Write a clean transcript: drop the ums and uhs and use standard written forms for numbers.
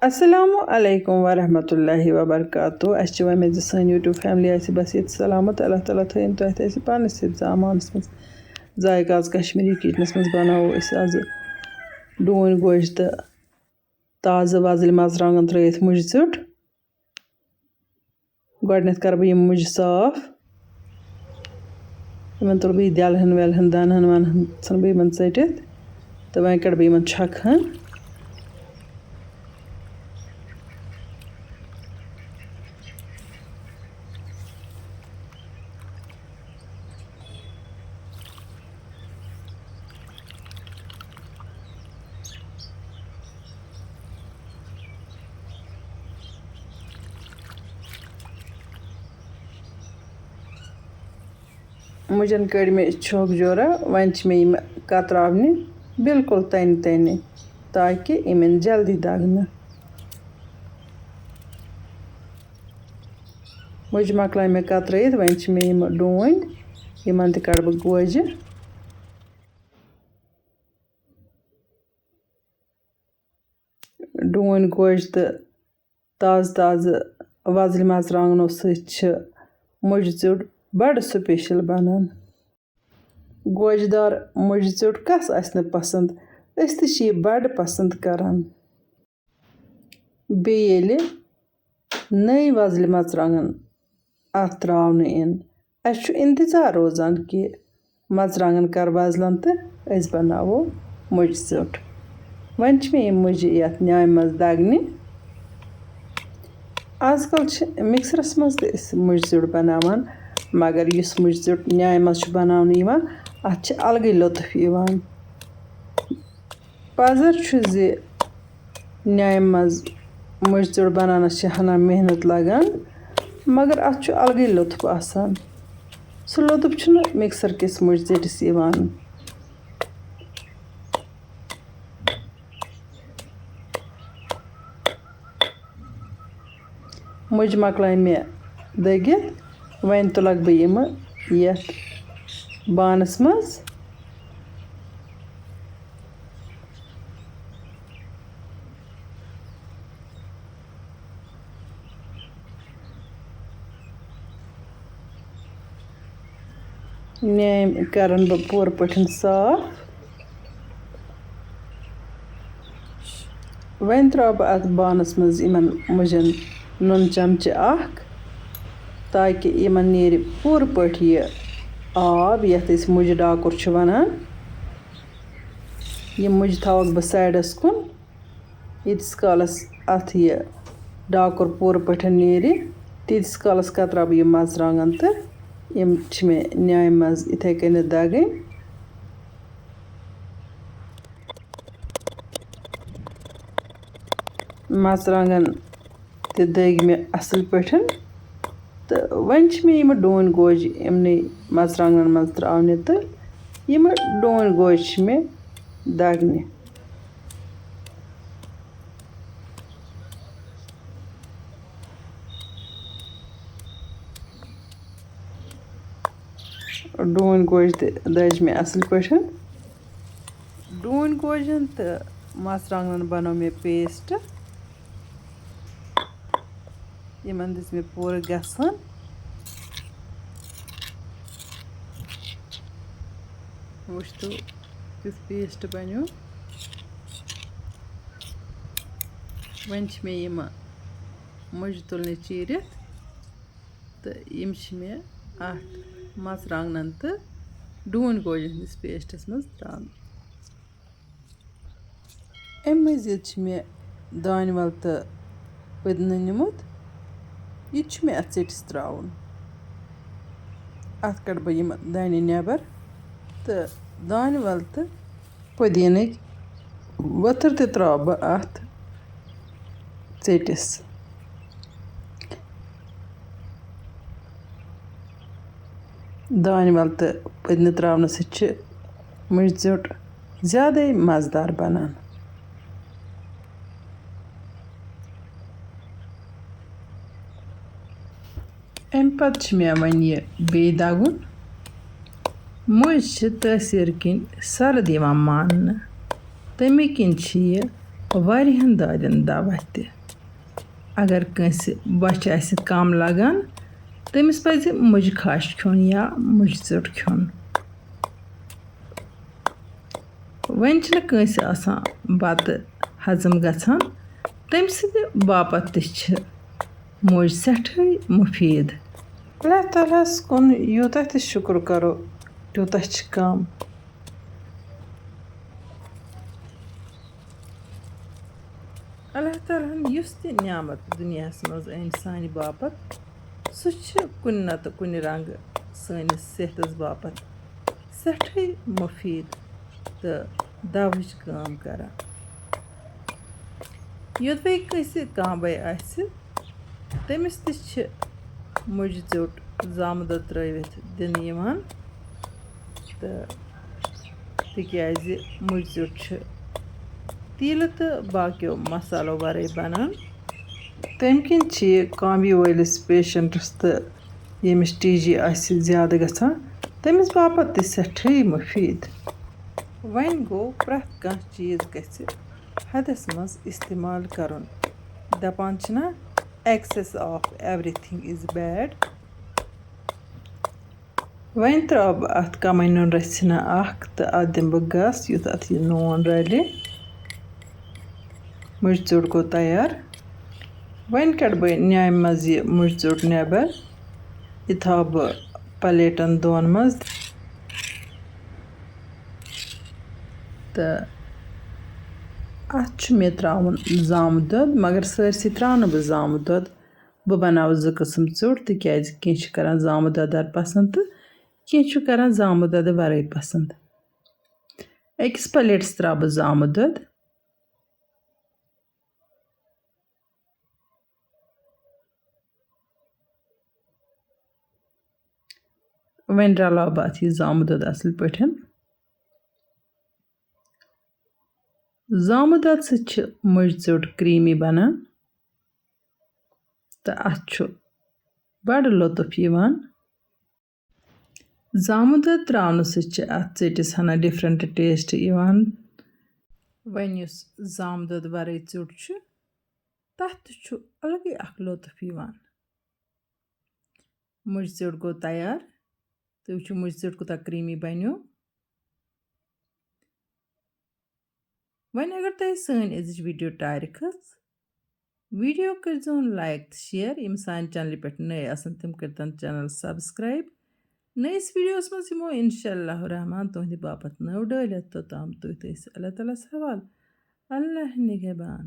Assalamu alaikum wa rahmatullahi wa barakatuh. Ashe wa mezi san YouTube family aise bas yet salamat Allah Taala thayin to aise panis sib zaman mas zaiqas Kashmiri kitchens mas banavo is az doon goji ta taze vazli mazrangan trayit muj zut godnet kar bı muj saaf iman tur bı dalhan velhan danhan man san bı man saitet ta vain kar bı man chakhan मुझन कड़ में छोक जोरा वंच में इम कतरावनी बिल्कुल तन तने ताकि इमन जल्दी दागना मुझ मकला में कतराइत वंच में इम डून इमन त कड़ ब गोजी डून गोज त ताज वजल मर्चांगनो सत मुज चुट बड़ स्पेशल बनान गोजदार मुज चुट कस आसने पसंद अस त बड़ पसंद करान बेयेले नई वजल मर्चांगन अथ त्रावने इन अस इंतजार रोजान कि मर्चांगन कर वजलन त अस बनावो मुज चुट वन मे मुज यथ न्याय मज दगने आजकल मिक्सरस मज मुज चुट बनावान मगर इस मुज चुट न्याय मज बनाने अत अलग लुत्फ पजर जे न्याय मज मुज चुट बनानस हना मेहनत लगान मगर अत अलग लुत्फ आसान सह लुत्फ मिक्सर किस मुज चटिस मुज मकलाय मे दगित वन तुलक बह यथ बानस मज न्याय करन बह पूर पठन साफ वन त्रा बह अत बानस मज इमन मुजन नून चमचे अख ताकि इमन नेर पूर पठ यह आब यथ मुज डाकुर वनान यह मुज थवक बह साइडस कुन यीतिस कालस अथ यह डाकुर पूर पठ नेर तीतिस कालस कतरा बह यह मर्चांगन तो यम मे न्याय मज इथे कन दगन मर्चांगन ते दग मे असल पठन तो वन मे डून गोज इमन मर्चांगन मज त्रावने तो यम डून गोज मे दगने डून गोज दज मे असल पठन डून गोजन तो मर्चांगन बनो मे पेस्ट यमन दिस मे पूर गसन वुश्तो किस पेस्ट बनो वन मे यम मुज तुलने चीरित तो यम मे अत मर्चांगन तो डून गोजन दिस पेस्टस मज त्रान अम मजीद मे दान वल तो पुदीना निमुत यह मे अत चटिस त्राउन अत कड़ बह यम दाने नेबर तो दान वल तो पुदीन वथर ते त्राव बह अत चटिस दान वल तो पुदीन त्रावन सह मुज चुट ज़्यादा मज़ेदार बनान अम पत मे वन यह बे दगुन मुज तसीर किन सर्द मान तमे किन यह واریاہن دادٮ۪ن دوا تہِ اگر کٲنٛسہِ بۄچھِ آسہِ کم لگان تٔمِس پَزِ مُجہِ کھَش کھیوٚن یا مُجہِ ژیوٚٹ کھیوٚن وۄنۍ چھِنہٕ کٲنٛسہِ آسان بَتہٕ ہضم گژھان تَمہِ سٕنٛدِ باپتھ تہِ چھِ مُجۍ سٮ۪ٹھٕے مُفیٖد اللہ تعالیٰ ہَس کُن یوٗتاہ تہِ شُکر کَرو تیوٗتاہ چھِ کَم اللہ تعالیٰ ہَن یُس تہِ نعمت دُنیاہَس منٛز أنۍ سانہِ باپتھ سُہ چھِ کُنہِ نَتہٕ کُنہِ رنٛگہٕ سٲنِس صحتَس باپتھ سٮ۪ٹھٕے مُفیٖد تہٕ دَوہٕچ کٲم کَران یوٚدوَے کٲنٛسہِ کانٛبَے آسہِ تٔمِس تہِ چھِ مُجہِ ژیوٚٹ زامہٕ دۄد ترٛٲوِتھ دِنہٕ یِوان تہٕ تِکیٛازِ مُجہِ ژیوٚٹ چھِ تیٖلہٕ تہٕ باقیو مصالو وَرٲے بَنان تَمہِ کِنۍ چھِ یہِ کانٛبہِ وٲلِس پیشَنٹَس تہٕ ییٚمِس ٹی جی آسہِ زیادٕ گژھان تٔمِس باپتھ تہِ سٮ۪ٹھٕے مُفیٖد وۄنۍ گوٚو پرٛٮ۪تھ کانٛہہ چیٖز گژھِ حدَس منٛز اِستعمال کَرُن دَپان چھِنا excess of everything is bad وۄنۍ ترٛاو بہٕ اَتھ کَمٕے نُن رَژھِنا اَکھ تہٕ اَتھ دِمہٕ بہٕ گَس یُتھ اَتھ یہِ نوٗن رَلہِ مُجہِ ژیوٚٹ گوٚو تیار وۄنۍ کَڑٕ بہٕ نیامہِ منٛز یہِ مُجہِ ژیوٚٹ نٮ۪بر یہِ تھاوٕ بہٕ پَلیٹَن دۄن منٛز تہٕ اَتھ چھُ مےٚ ترٛاوُن زامہٕ دۄد مگر سٲرسٕے ترٛاو نہٕ بہٕ زامہٕ دۄد بہٕ بَناوٕ 2 قٕسٕم ژیوٚٹ تِکیٛازِ کینٛہہ چھِ کَران زامہٕ دۄدار پَسنٛد تہٕ کینٛہہ چھُ کَران زامہٕ دۄدٕ وَرٲے پَسنٛد أکِس پَلیٹَس ترٛاوٕ بہٕ زامہٕ دۄد وۄنۍ رَلاو بہٕ اَتھ یہِ زامہٕ دۄد اَصٕل پٲٹھۍ زامہٕ دۄد سۭتۍ چھِ مُجہِ ژیوٚٹ کرٛیٖمی بَنان تہٕ اَتھ چھُ بَڑٕ لطف یِوان زامہٕ دۄد ترٛاونہٕ سۭتۍ چھِ اَتھ ژیٚٹِس ہنا ڈِفرَنٛٹ ٹیسٹ یِوان وۄنۍ یُس زامہٕ دۄد وَرٲے ژیوٚٹ چھُ تَتھ تہِ چھُ الگٕے اَکھ لطف یِوان مُجہِ ژیوٚٹ گوٚو تیار تُہۍ وٕچھِو مُجہِ ژیوٚٹ کوٗتاہ کرٛیٖمی بَنیو وۄنۍ اگر تۄہہِ سٲنۍ أزِچ ویٖڈیو ٹارِ کھٔژ ویٖڈیو کٔرۍزیوٚن لایک تہٕ شِیَر یِم سانہِ چَنلہِ پٮ۪ٹھ نٔے آسَن تِم کٔرۍتَن چَنَل سبسکرایب نٔیِس ویٖڈیوَس منٛز یِمو اِنشاء اللہ الرحمان تُہنٛدِ باپتھ نٔو ڈٲلِتھ توٚتام تُہۍ تھٲیِو اللہ تعالیٰ ہَس حوالہٕ اللہ نِگہبان